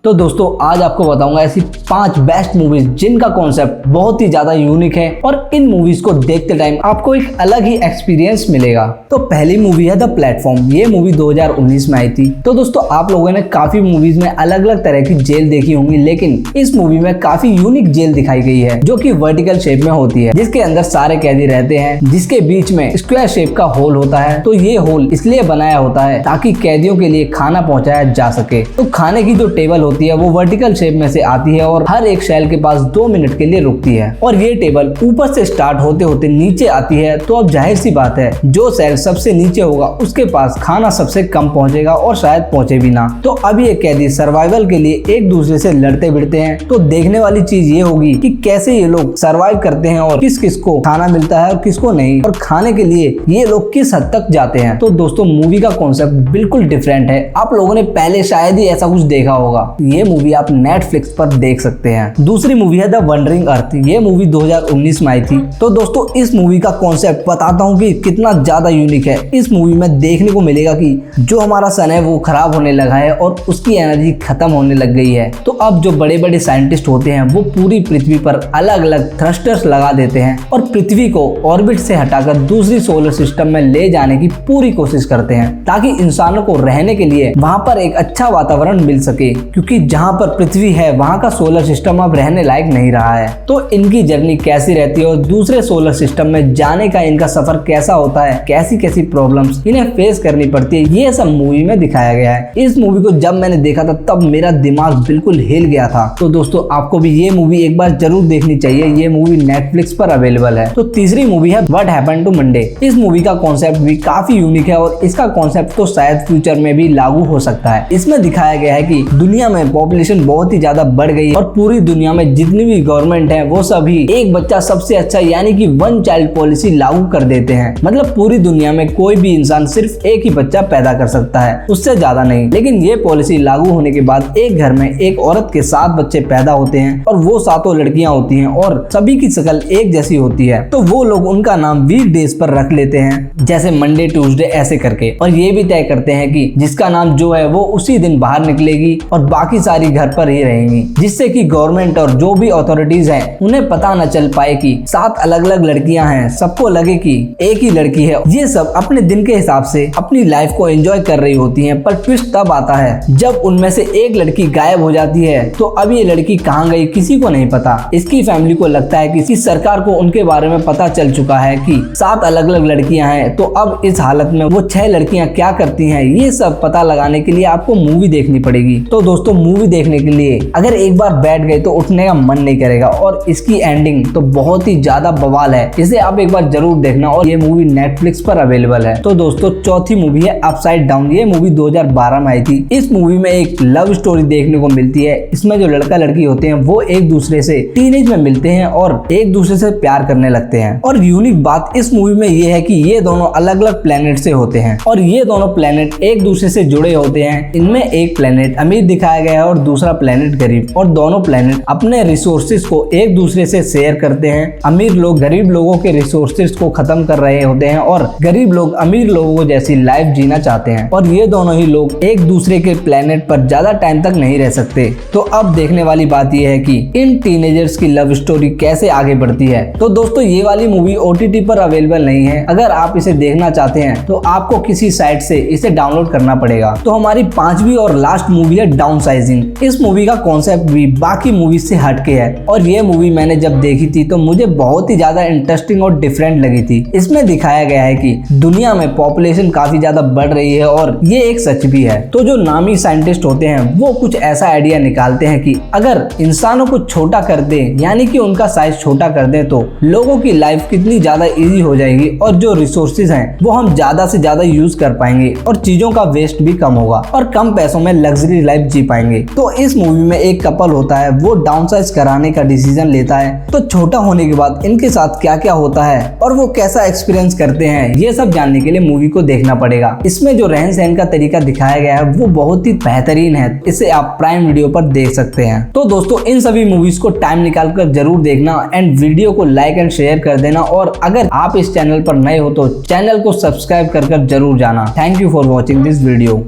तो दोस्तों आज आपको बताऊंगा ऐसी 5 बेस्ट मूवीज जिनका कॉन्सेप्ट बहुत ही ज्यादा यूनिक है और इन मूवीज को देखते टाइम आपको एक अलग ही एक्सपीरियंस मिलेगा। तो पहली मूवी है द प्लेटफॉर्म। ये मूवी 2019 में आई थी। तो दोस्तों आप लोगों ने काफी मूवीज में अलग अलग तरह की जेल देखी होंगी, लेकिन इस मूवी में काफी यूनिक जेल दिखाई गई है जो कि वर्टिकल शेप में होती है, जिसके अंदर सारे कैदी रहते हैं, जिसके बीच में स्क्वायर शेप का होल होता है। तो ये होल इसलिए बनाया होता है ताकि कैदियों के लिए खाना पहुंचाया जा सके। तो खाने की जो टेबल होती है वो वर्टिकल शेप में से आती है और हर एक सेल के पास 2 मिनट के लिए रुकती है और ये टेबल ऊपर से स्टार्ट होते होते नीचे आती है। तो अब जाहिर सी बात है जो सेल सबसे नीचे होगा उसके पास खाना सबसे कम पहुंचेगा और शायद पहुंचे भी ना। तो अब ये कैदी सर्वाइवल के लिए एक दूसरे से लड़ते भिड़ते हैं। तो देखने वाली चीज ये होगी कि कैसे ये लोग सर्वाइव करते हैं और किस किस को खाना मिलता है और किसको नहीं, और खाने के लिए ये लोग किस हद तक जाते हैं। तो दोस्तों मूवी का कॉन्सेप्ट बिल्कुल डिफरेंट है। आप लोगों ने पहले शायद ही ऐसा कुछ देखा होगा। ये मूवी आप नेटफ्लिक्स पर देख सकते हैं। दूसरी मूवी है द वंडरिंग अर्थ। ये मूवी 2019 में आई थी। तो दोस्तों इस मूवी का कॉन्सेप्ट बताता हूँ कि कितना ज्यादा यूनिक है। इस मूवी में देखने को मिलेगा कि जो हमारा सन है वो खराब होने लगा है और उसकी एनर्जी खत्म होने लग गई है। तो अब जो बड़े बड़े साइंटिस्ट होते हैं वो पूरी पृथ्वी पर अलग अलग थ्रस्टर्स लगा देते हैं और पृथ्वी को ऑर्बिट से हटाकर दूसरी सोलर सिस्टम में ले जाने की पूरी कोशिश करते हैं ताकि इंसानों को रहने के लिए वहां पर एक अच्छा वातावरण मिल सके, क्योंकि जहां पर पृथ्वी है वहां का सोलर सिस्टम अब रहने लायक नहीं रहा है। तो इनकी जर्नी कैसी रहती है और दूसरे सोलर सिस्टम में जाने का इनका सफर कैसा होता है, कैसी कैसी प्रॉब्लम्स इन्हें फेस करनी पड़ती है, ये सब मूवी में दिखाया गया है। इस मूवी को जब मैंने देखा था तब मेरा दिमाग बिल्कुल हिल गया था। तो दोस्तों आपको भी ये मूवी एक बार जरूर देखनी चाहिए। ये मूवी नेटफ्लिक्स पर अवेलेबल है। तो तीसरी मूवी है व्हाट हैपेंड टू मंडे। इस मूवी का कॉन्सेप्ट भी काफी यूनिक है और इसका कॉन्सेप्ट तो शायद फ्यूचर में भी लागू हो सकता है। इसमें दिखाया गया है कि दुनिया में पॉपुलेशन बहुत ही ज्यादा बढ़ गई है और पूरी दुनिया में जितनी भी गवर्नमेंट है वो सभी एक बच्चा सबसे अच्छा यानी कि 1 चाइल्ड पॉलिसी लागू कर देते हैं। मतलब पूरी दुनिया में कोई भी इंसान सिर्फ एक ही बच्चा पैदा कर सकता है, उससे ज्यादा नहीं। लेकिन ये पॉलिसी लागू होने के बाद एक घर में एक औरत के 7 बच्चे पैदा होते हैं और वो 7 लड़कियां होती हैं और सभी की शक्ल एक जैसी होती है। तो वो लोग उनका नाम वीक डेज पर रख लेते हैं, जैसे मंडे ट्यूसडे ऐसे करके, और ये भी तय करते हैं कि जिसका नाम जो है वो उसी दिन बाहर निकलेगी और बाकी सारी घर पर ही रहेंगी, जिससे कि गवर्नमेंट और जो भी अथॉरिटीज हैं उन्हें पता न चल पाए कि 7 अलग अलग लड़कियां हैं, सबको लगे कि एक ही लड़की है। ये सब अपने दिन के हिसाब से अपनी लाइफ को एंजॉय कर रही होती हैं। पर ट्विस्ट तब आता है जब उनमें से एक लड़की गायब हो जाती है। तो अब ये लड़की कहाँ गई किसी को नहीं पता। इसकी फैमिली को लगता है कि सरकार को उनके बारे में पता चल चुका है कि 7 अलग अलग लड़कियां हैं। तो अब इस हालत में वो 6 लड़कियां क्या करती हैं, ये सब पता लगाने के लिए आपको मूवी देखनी पड़ेगी। तो दोस्तों मूवी देखने के लिए अगर एक बार बैठ गए तो उठने का मन नहीं करेगा और इसकी एंडिंग तो बहुत ही ज्यादा बवाल है। इसे आप एक बार जरूर देखना और ये मूवी नेटफ्लिक्स पर अवेलेबल है। तो दोस्तों चौथी मूवी है अपसाइड डाउन। ये मूवी 2012 में आई थी। इस मूवी में एक लव स्टोरी देखने को मिलती है। इसमें जो लड़का लड़की होते हैं वो एक दूसरे से टीनेज में मिलते हैं और एक दूसरे से प्यार करने लगते हैं। और यूनिक बात इस मूवी में ये है कि ये दोनों अलग अलग प्लेनेट से होते हैं और ये दोनों प्लेनेट एक दूसरे से जुड़े होते हैं। इनमें एक प्लेनेट अमीर दिखाया गया है और दूसरा प्लेनेट गरीब, और दोनों प्लेनेट अपने रिसोर्सेज को एक दूसरे से शेयर करते हैं। अमीर लोग गरीब लोगों के रिसोर्सेज को खत्म कर रहे होते हैं और गरीब लोग अमीर लोगों को जैसी लाइफ जीना चाहते हैं, और ये दोनों ही लोग एक दूसरे के प्लेनेट पर ज्यादा टाइम तक नहीं रह सकते। तो अब देखने वाली बात यह है कि इन टीनेजर्स की लव स्टोरी कैसे आगे बढ़ती है। तो दोस्तों ये वाली मूवी OTT पर अवेलेबल नहीं है। अगर आप इसे देखना चाहते हैं तो आपको किसी साइट से इसे डाउनलोड करना पड़ेगा। तो हमारी 5वीं और लास्ट मूवी है डाउनसाइजिंग। इस मूवी का कॉन्सेप्ट भी बाकी मूवी से हटके है और ये मूवी मैंने जब देखी थी तो मुझे बहुत ही ज्यादा इंटरेस्टिंग और डिफरेंट लगी थी। इसमें दिखाया गया है कि दुनिया में पॉपुलेशन काफी ज्यादा बढ़ रही है और ये एक सच भी है। तो जो नामी साइंटिस्ट होते हैं वो कुछ ऐसा आइडिया निकालते हैं कि अगर इंसानों को छोटा कर दे, यानी कि उनका साइज छोटा कर दे, तो लोगों की लाइफ कितनी ज्यादा इजी हो जाएगी और जो रिसोर्सेज हैं वो हम ज्यादा से ज्यादा यूज कर पाएंगे और चीजों का वेस्ट भी कम होगा और कम पैसों में लग्जरी लाइफ जी पाएंगे। तो इस मूवी में एक कपल होता है, वो डाउनसाइज कराने का डिसीजन लेता है। तो छोटा होने के बाद इनके साथ क्या क्या होता है और वो कैसा एक्सपीरियंस करते हैं, ये सब जानने के लिए मूवी को देखना पड़ेगा। इसमें जो रहन सहन का तरीका दिखाया गया है वो बहुत ही बेहतरीन है। इसे आप प्राइम वीडियो पर देख सकते हैं। तो दोस्तों इन सभी मूवीज को टाइम निकाल कर जरूर देखना एंड वीडियो को लाइक एंड शेयर कर देना, और अगर आप इस चैनल पर नए हो तो चैनल को सब्सक्राइब कर जरूर जाना। Thank you for watching this video.